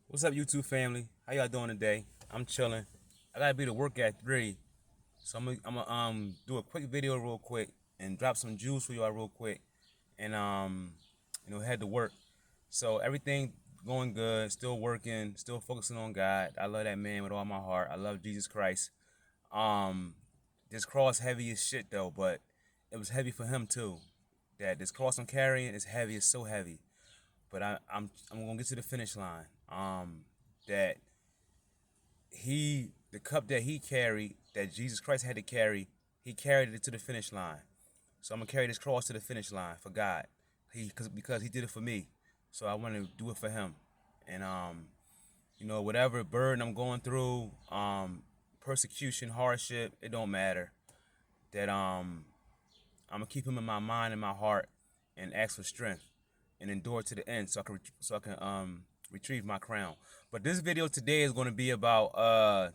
What's up, YouTube family? How y'all doing today? I'm chilling. I gotta be to work at 3, so I'm gonna do a quick video real quick and drop some juice for y'all real quick, and head to work. So everything going good, still working, still focusing on God. I love that man with all my heart. I love Jesus Christ. Um, this cross heavy as shit though, but it was heavy for him too. That this cross I'm carrying is heavy. It's so heavy, but I'm gonna get to the finish line. That the cup that he carried, that Jesus Christ had to carry, he carried it to the finish line. So I'm gonna carry this cross to the finish line for God. Because he did it for me. So I want to do it for him. And whatever burden I'm going through, persecution, hardship, it don't matter. That I'm gonna keep him in my mind and my heart and ask for strength and endure to the end so I can retrieve my crown. But this video today is going to be about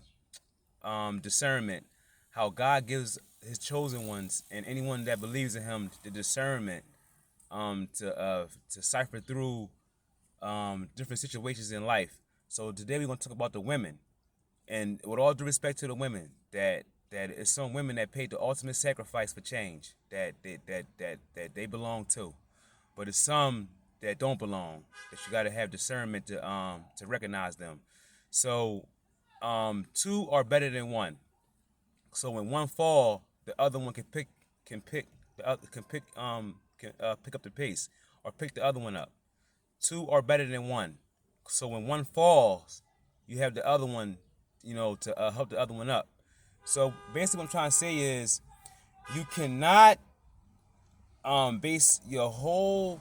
discernment, how God gives his chosen ones and anyone that believes in him the discernment to cipher through different situations in life. So today we're going to talk about the women, and with all due respect to the women, that it's some women that paid the ultimate sacrifice for change that they belong to, but it's some that don't belong, that you got to have discernment to recognize them. So two are better than one. So when one fall, the other one can pick up the pace or pick the other one up. Two are better than one. So when one falls, you have the other one, to help the other one up. So basically, what I'm trying to say is, you cannot base your whole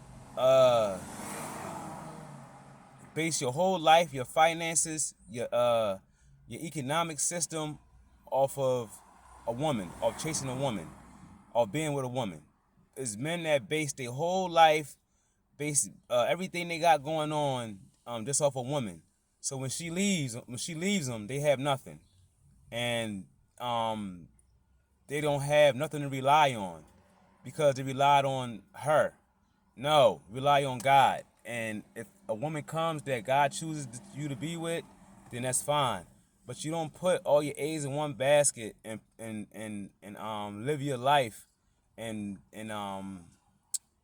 life, your finances, your economic system off of a woman, of chasing a woman, of being with a woman. It's men that base their whole life, base everything they got going on just off a woman. So when she leaves them, they have nothing, and they don't have nothing to rely on because they relied on her. No, rely on God. And if a woman comes that God chooses you to be with, then that's fine. But you don't put all your eggs in one basket and live your life and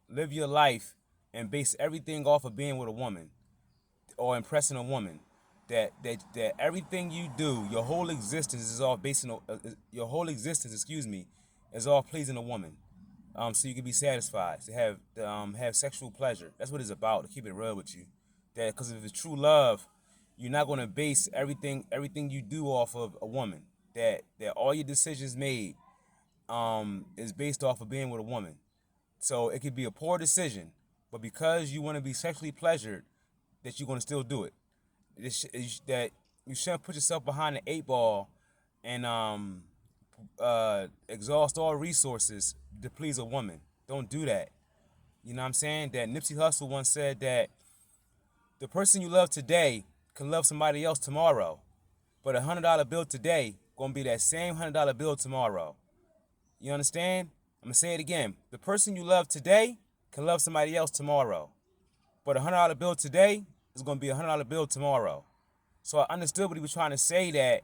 live your life and base everything off of being with a woman or impressing a woman. That everything you do, your whole existence is all based on your whole existence, is all pleasing a woman. So you can be satisfied, to have sexual pleasure. That's what it's about. To keep it real with you, that because if it's true love, you're not gonna base everything you do off of a woman. That all your decisions made is based off of being with a woman. So it could be a poor decision, but because you want to be sexually pleasured, that you're gonna still do it. That you shouldn't put yourself behind the 8 ball and exhaust all resources to please a woman. Don't do that. You know what I'm saying? That Nipsey Hussle once said that the person you love today can love somebody else tomorrow, but $100 bill today gonna be that same $100 bill tomorrow. You understand? I'm gonna say it again. The person you love today can love somebody else tomorrow, but $100 bill today is gonna be $100 bill tomorrow. So I understood what he was trying to say, that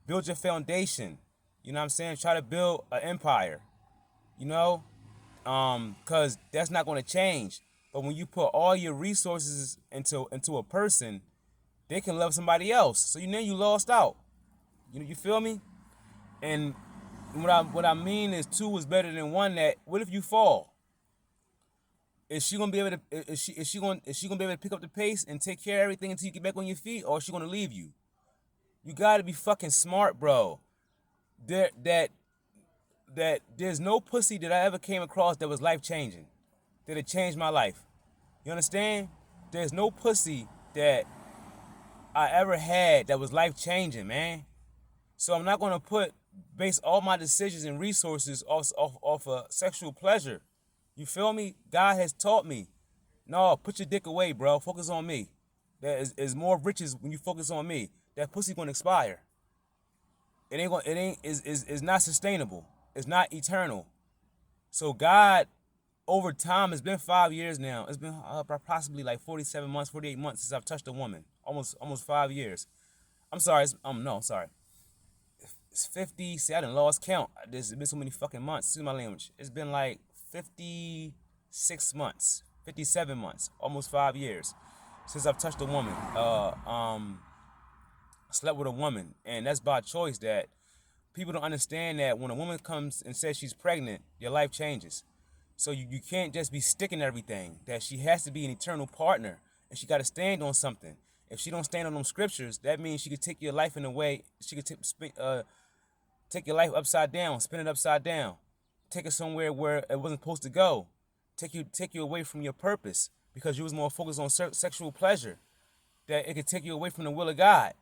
build your foundation. You know what I'm saying? Try to build an empire. You know, because that's not going to change. But when you put all your resources into a person, they can love somebody else. So you lost out. You feel me? And what I mean is, two is better than one. That what if you fall? Is she gonna be able to? Is she gonna be able to pick up the pace and take care of everything until you get back on your feet, or is she gonna leave you? You gotta be fucking smart, bro. That there's no pussy that I ever came across that was life changing, that it changed my life. You understand? There's no pussy that I ever had that was life changing, man. So I'm not gonna base all my decisions and resources off of sexual pleasure. You feel me? God has taught me. No, put your dick away, bro. Focus on me. There is more riches when you focus on me. That pussy gonna expire. It ain't is not sustainable. It's not eternal. So God over time, it's been 5 years now. It's been possibly like 47 months, 48 months since I've touched a woman. Almost 5 years. I'm sorry. No, I'm sorry. It's 50. See, I done lost count. There's been so many fucking months. Excuse my language. It's been like 56 months, 57 months, almost 5 years since I've touched a woman. Slept with a woman, and that's by choice. That people don't understand that when a woman comes and says she's pregnant, your life changes. So you can't just be sticking everything. That she has to be an eternal partner, and she got to stand on something. If she don't stand on them scriptures, that means she could take your life in a way. She could take your life upside down, spin it upside down, take it somewhere where it wasn't supposed to go, take you away from your purpose because you was more focused on sexual pleasure. That it could take you away from the will of God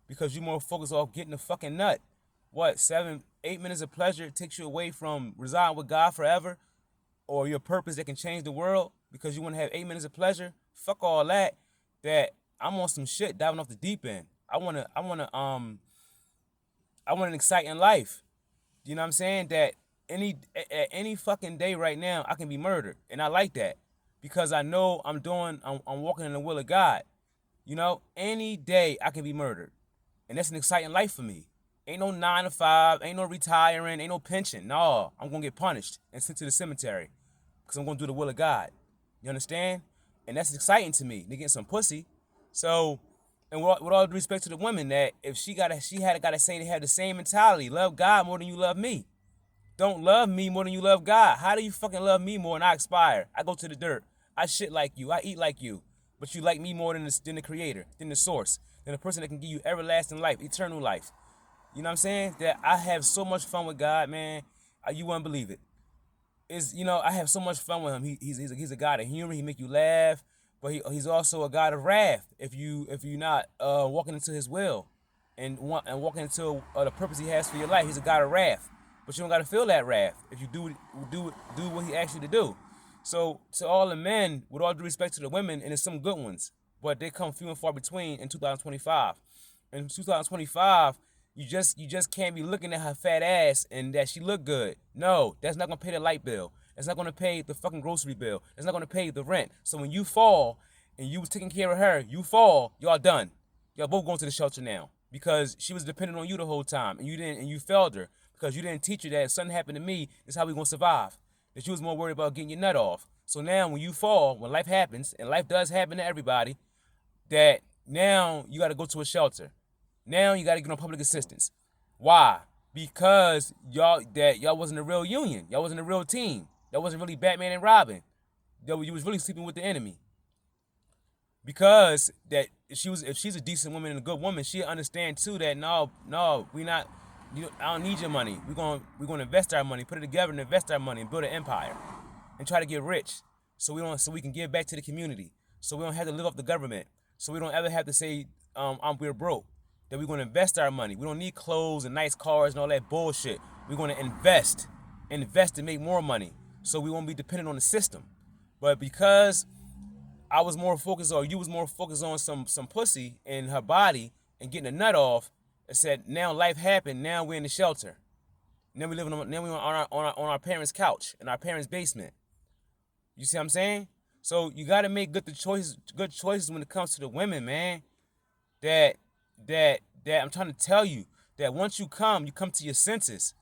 because you more focused on getting the fucking nut. What, 7-8 minutes of pleasure takes you away from residing with God forever, or your purpose that can change the world because you want to have 8 minutes of pleasure? Fuck all that. That I'm on some shit diving off the deep end. I want an exciting life. You know what I'm saying? That any fucking day right now I can be murdered, and I like that because I know I'm walking in the will of God. You know, any day I can be murdered, and that's an exciting life for me. Ain't no 9 to 5, ain't no retiring, ain't no pension. No, I'm gonna get punished and sent to the cemetery because I'm gonna do the will of God. You understand? And that's exciting to me. They getting some pussy. So, and with all due respect to the women, that if she had to say they have the same mentality, love God more than you love me. Don't love me more than you love God. How do you fucking love me more and I expire? I go to the dirt. I shit like you. I eat like you. But you like me more than the creator, than the source, than the person that can give you everlasting life, eternal life. You know what I'm saying? That I have so much fun with God, man. You wouldn't believe it. I have so much fun with him. He's a God of humor. He make you laugh, but he's also a God of wrath. If you're not walking into His will, and walking into the purpose He has for your life, He's a God of wrath. But you don't gotta feel that wrath if you do what He asks you to do. So to all the men, with all due respect to the women, and there's some good ones, but they come few and far between in 2025. In 2025. You just can't be looking at her fat ass and that she look good. No, that's not gonna pay the light bill. That's not gonna pay the fucking grocery bill. That's not gonna pay the rent. So when you fall and you was taking care of her, you fall, y'all done. Y'all both going to the shelter now because she was dependent on you the whole time and you failed her because you didn't teach her that if something happened to me, this is how we gonna survive. That you was more worried about getting your nut off. So now when you fall, when life happens, and life does happen to everybody, that now you gotta go to a shelter. Now you got to get on public assistance. Why? Because y'all wasn't a real union. Y'all wasn't a real team. That wasn't really Batman and Robin. You was really sleeping with the enemy. Because that if she's a decent woman and a good woman, she'll understand too that no, we not. I don't need your money. We're gonna invest our money, put it together and invest our money and build an empire, and try to get rich. So we can give back to the community. So we don't have to live off the government. So we don't ever have to say we're broke. That we're going to invest our money. We don't need clothes and nice cars and all that bullshit. We're going to invest and make more money so we won't be dependent on the system. But because I was more focused, or you was more focused on some pussy in her body and getting a nut off, it said now life happened. Now we're in the shelter. Now we on our parents' couch in our parents' basement. You see what I'm saying? So you got to make good choices when it comes to the women, man. That I'm trying to tell you that once you come to your senses.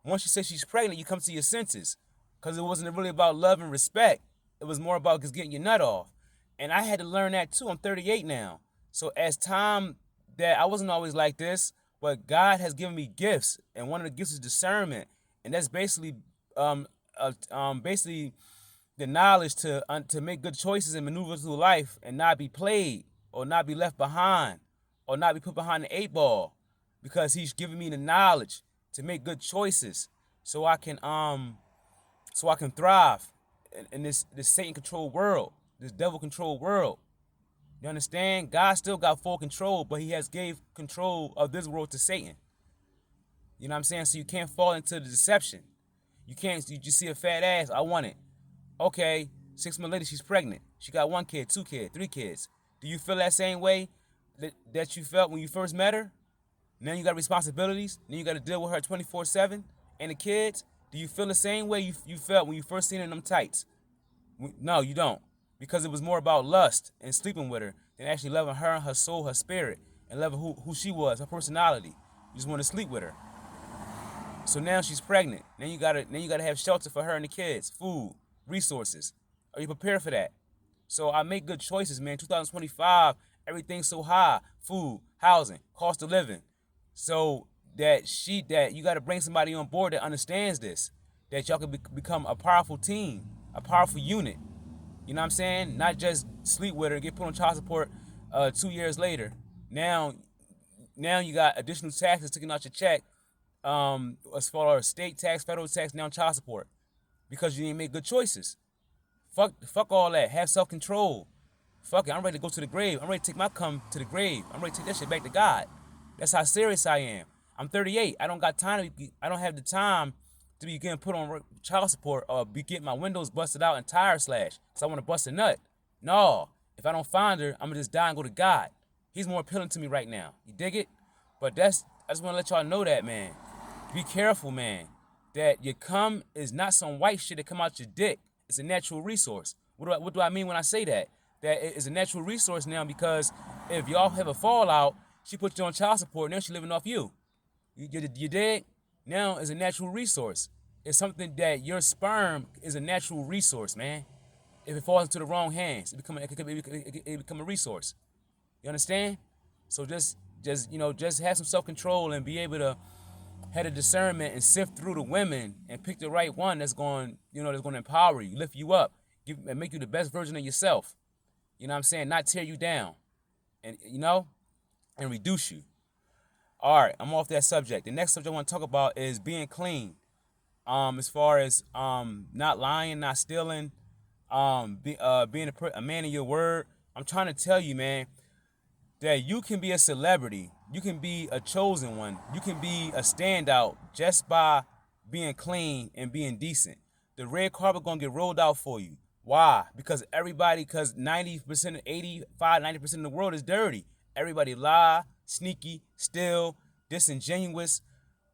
Once you say she's pregnant, you come to your senses. Because it wasn't really about love and respect. It was more about just getting your nut off. And I had to learn that too. I'm 38 now. So as time, that I wasn't always like this, but God has given me gifts. And one of the gifts is discernment. And that's basically the knowledge to make good choices and maneuver through life and not be played or not be left behind. Or not be put behind the 8 ball, because He's giving me the knowledge to make good choices, so I can thrive in this Satan-controlled world, this devil-controlled world. You understand? God still got full control, but He has gave control of this world to Satan. You know what I'm saying? So you can't fall into the deception. You just see a fat ass, I want it. Okay, 6 months later she's pregnant. She got 1 kid, 2 kids, 3 kids. Do you feel that same way that you felt when you first met her? Now you got responsibilities. Now you got to deal with her 24/7 and the kids. Do you feel the same way you felt when you first seen her in them tights? No, you don't. Because it was more about lust and sleeping with her than actually loving her, her soul, her spirit, and loving who she was, her personality. You just want to sleep with her. So now she's pregnant. Now you gotta have shelter for her and the kids, food, resources. Are you prepared for that? So I make good choices, man. 2025, everything's so high. Food, housing, cost of living. So that you gotta bring somebody on board that understands this. That y'all can become a powerful team, a powerful unit. You know what I'm saying? Not just sleep with her, get put on child support 2 years later. Now now you got additional taxes taken out your check, as far as state tax, federal tax, now child support, because you didn't make good choices. Fuck all that. Have self-control. Fuck it. I'm ready to go to the grave. I'm ready to take my cum to the grave. I'm ready to take that shit back to God. That's how serious I am. I'm 38. I don't got time I don't have the time to be getting put on child support or be getting my windows busted out and tire slashed because I want to bust a nut. No. If I don't find her, I'm gonna just die and go to God. He's more appealing to me right now. You dig it? But I just want to let y'all know that, man. Be careful, man. That your cum is not some white shit that come out your dick. It's a natural resource. What do I mean when I say that? That it is a natural resource now, because if y'all have a fallout, she put you on child support, now she living off you. You dig? Now it's a natural resource. It's something that your sperm is a natural resource, man. If it falls into the wrong hands, it become a resource. You understand? So just have some self-control and be able to have a discernment and sift through the women and pick the right one that's going to empower you, lift you up, and make you the best version of yourself. You know what I'm saying? Not tear you down, and and reduce you. All right, I'm off that subject. The next subject I want to talk about is being clean. As far as not lying, not stealing, being a man of your word. I'm trying to tell you, man, that you can be a celebrity, you can be a chosen one, you can be a standout just by being clean and being decent. The red carpet gonna get rolled out for you. Why? Because 90%, 85, 90% of the world is dirty. Everybody lie, sneaky, steal, disingenuous.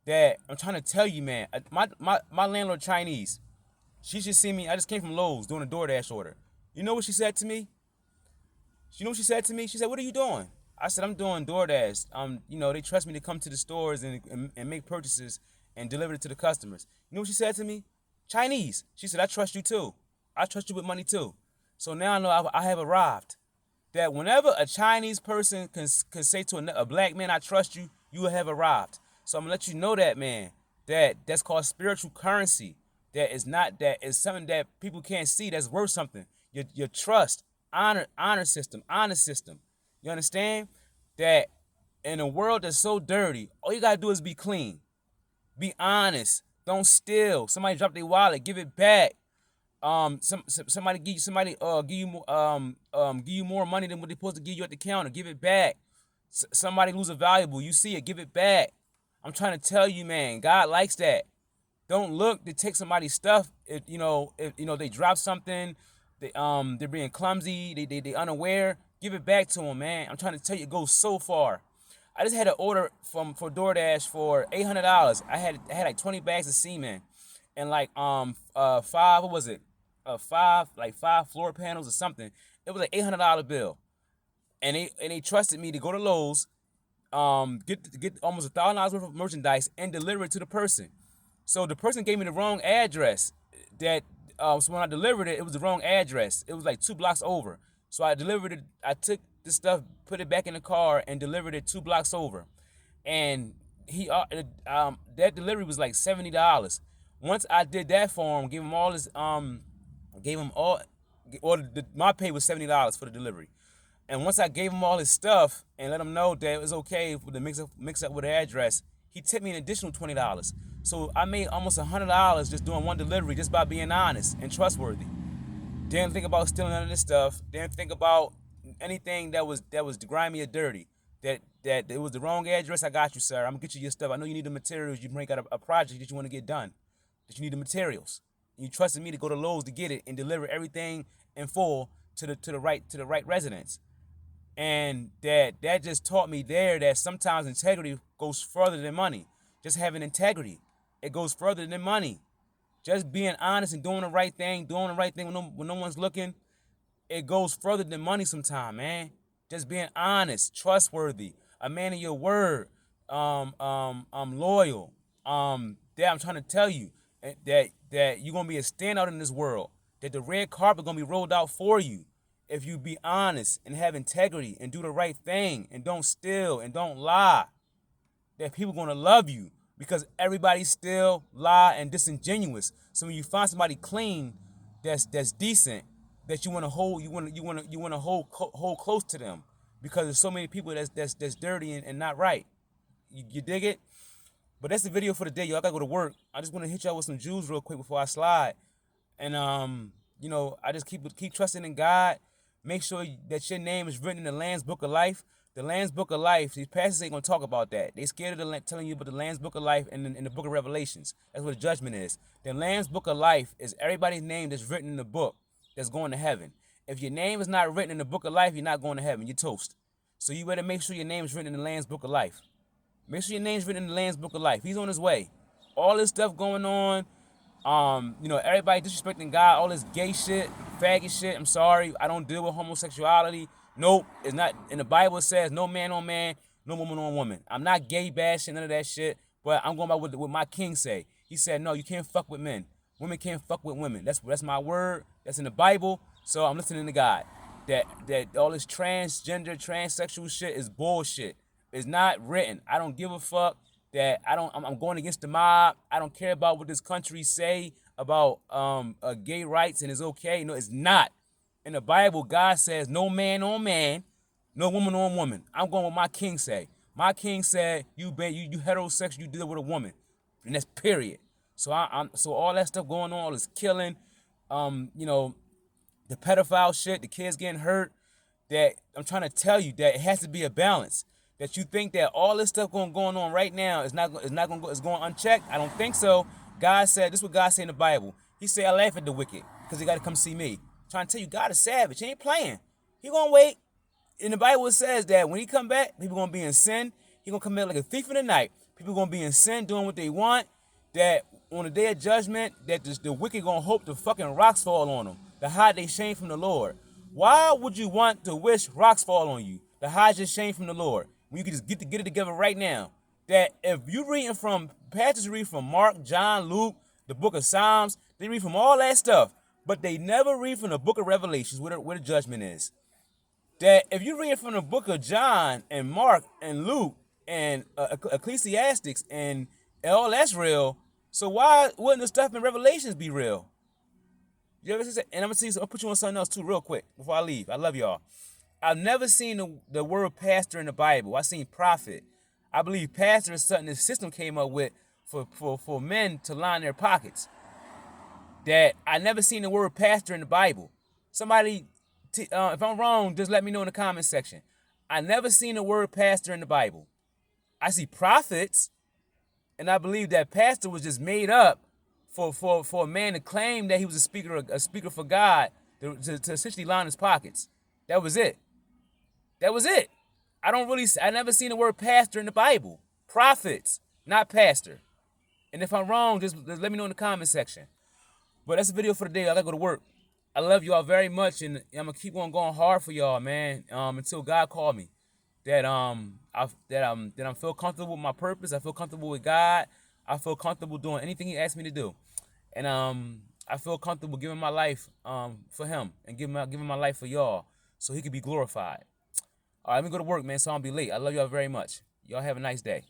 That I'm trying to tell you, man. My landlord Chinese. She just seen me. I just came from Lowe's doing a DoorDash order. You know what she said to me? You know what she said to me? She said, "What are you doing?" I said, "I'm doing DoorDash. They trust me to come to the stores and make purchases and deliver it to the customers." You know what she said to me? Chinese. She said, "I trust you too. I trust you with money too." So now I know I have arrived. That whenever a Chinese person can say to a black man, "I trust you," you will have arrived. So I'm gonna let you know that, man. That's called spiritual currency. That is something that people can't see. That's worth something. Your trust. Honor system. You understand? That in a world that's so dirty, all you gotta do is be clean. Be honest. Don't steal. Somebody drop their wallet, give it back. Somebody give you more money than what they're supposed to give you at the counter. Give it back. Somebody lose a valuable, you see it, give it back. I'm trying to tell you, man, God likes that. Don't look to take somebody's stuff. If they drop something, they're being clumsy, they unaware. Give it back to them, man. I'm trying to tell you, it goes so far. I just had an order for DoorDash for $800. I had like 20 bags of semen and like five, what was it? Five floor panels or something. It was like $800 bill, and they trusted me to go to Lowe's, get almost $1,000 worth of merchandise and deliver it to the person. So the person gave me the wrong address. So when I delivered it, it was the wrong address. It was like 2 blocks over. So I delivered it. I took the stuff, put it back in the car, and delivered it 2 blocks over. And that delivery was like $70. Once I did that for him, gave him all his my pay was $70 for the delivery. And once I gave him all his stuff and let him know that it was okay for the mix up with the address, he tipped me an additional $20. So I made almost $100 just doing one delivery, just by being honest and trustworthy. Didn't think about stealing none of this stuff. Didn't think about anything that was grimy or dirty. That it was the wrong address. I got you, sir. I'm gonna get you your stuff. I know you need the materials. You bring out a project that you want to get done. That you need the materials. And you trusted me to go to Lowe's to get it and deliver everything in full to the right residence. And that just taught me there that sometimes integrity goes further than money. Just having integrity, it goes further than money. Just being honest and doing the right thing when no one's looking, it goes further than money sometimes, man. Just being honest, trustworthy, a man of your word, loyal. That I'm trying to tell you that you're gonna be a standout in this world. That the red carpet gonna be rolled out for you if you be honest and have integrity and do the right thing and don't steal and don't lie. That people gonna love you because everybody still lie and disingenuous. So when you find somebody clean, that's decent, that you wanna hold, hold close to them, because there's so many people that's dirty and not right. You dig it? But that's the video for the day, y'all. I gotta go to work. I just wanna hit y'all with some jewels real quick before I slide. And I just keep trusting in God. Make sure that your name is written in the Lamb's Book of Life. The Lamb's Book of Life, these pastors ain't gonna talk about that. They scared of telling you about the Lamb's Book of Life in the Book of Revelations. That's what the judgment is. The Lamb's Book of Life is everybody's name that's written in the book that's going to heaven. If your name is not written in the Book of Life, you're not going to heaven. You're toast. So you better make sure your name is written in the Lamb's Book of Life. Make sure your name's written in the Lamb's Book of Life. He's on his way. All this stuff going on, everybody disrespecting God, all this gay shit, faggot shit. I'm sorry, I don't deal with homosexuality. Nope, it's not. In the Bible it says no man on man, no woman on woman. I'm not gay bashing, none of that shit, but I'm going by what my king say. He said, no, you can't fuck with men. Women can't fuck with women. That's my word. That's in the Bible. So I'm listening to God. That all this transgender, transsexual shit is bullshit. It's not written. I don't give a fuck. I'm going against the mob. I don't care about what this country say about gay rights and it's okay. No, it's not. In the Bible, God says no man on man, no woman on woman. I'm going with my king say. My king said you heterosexual, you deal with a woman, and that's period. So so all that stuff going on, all this killing, the pedophile shit, the kids getting hurt. That I'm trying to tell you that it has to be a balance. That you think that all this stuff going on right now is going unchecked. I don't think so. God said, this is what God said in the Bible. He said, I laugh at the wicked because they got to come see me. I'm trying to tell you, God is savage. He ain't playing. He gonna wait. In the Bible it says that when he come back, people gonna be in sin. He gonna come back like a thief in the night. People gonna be in sin, doing what they want. That on the day of judgment, that the wicked gonna hope the fucking rocks fall on them to hide their shame from the Lord. Why would you want to wish rocks fall on you to hide your shame from the Lord when you can just get it together right now? That if you reading from pastors read from Mark, John, Luke, the book of Psalms, they read from all that stuff, but they never read from the book of Revelations where the judgment is. That if you read from the book of John and Mark and Luke and Ecclesiastics and all that's real, so why wouldn't the stuff in Revelations be real? You ever see that? And I'll put you on something else too real quick before I leave. I love y'all. I've never seen the word pastor in the Bible. I seen prophet. I believe pastor is something the system came up with for men to line their pockets. That I never seen the word pastor in the Bible. Somebody, if I'm wrong, just let me know in the comment section. I never seen the word pastor in the Bible. I see prophets, and I believe that pastor was just made up for a man to claim that he was a speaker for God to essentially line his pockets. That was it. That was it. I never seen the word pastor in the Bible. Prophets, not pastor. And if I'm wrong, just let me know in the comment section. But that's the video for the day. I gotta go to work. I love y'all very much, and I'm gonna keep on going hard for y'all, man. Until God call me. That I feel comfortable with my purpose. I feel comfortable with God. I feel comfortable doing anything He asked me to do, and I feel comfortable giving my life for Him and giving my life for y'all, so He could be glorified. All right, let me go to work, man, so I don't be late. I love y'all very much. Y'all have a nice day.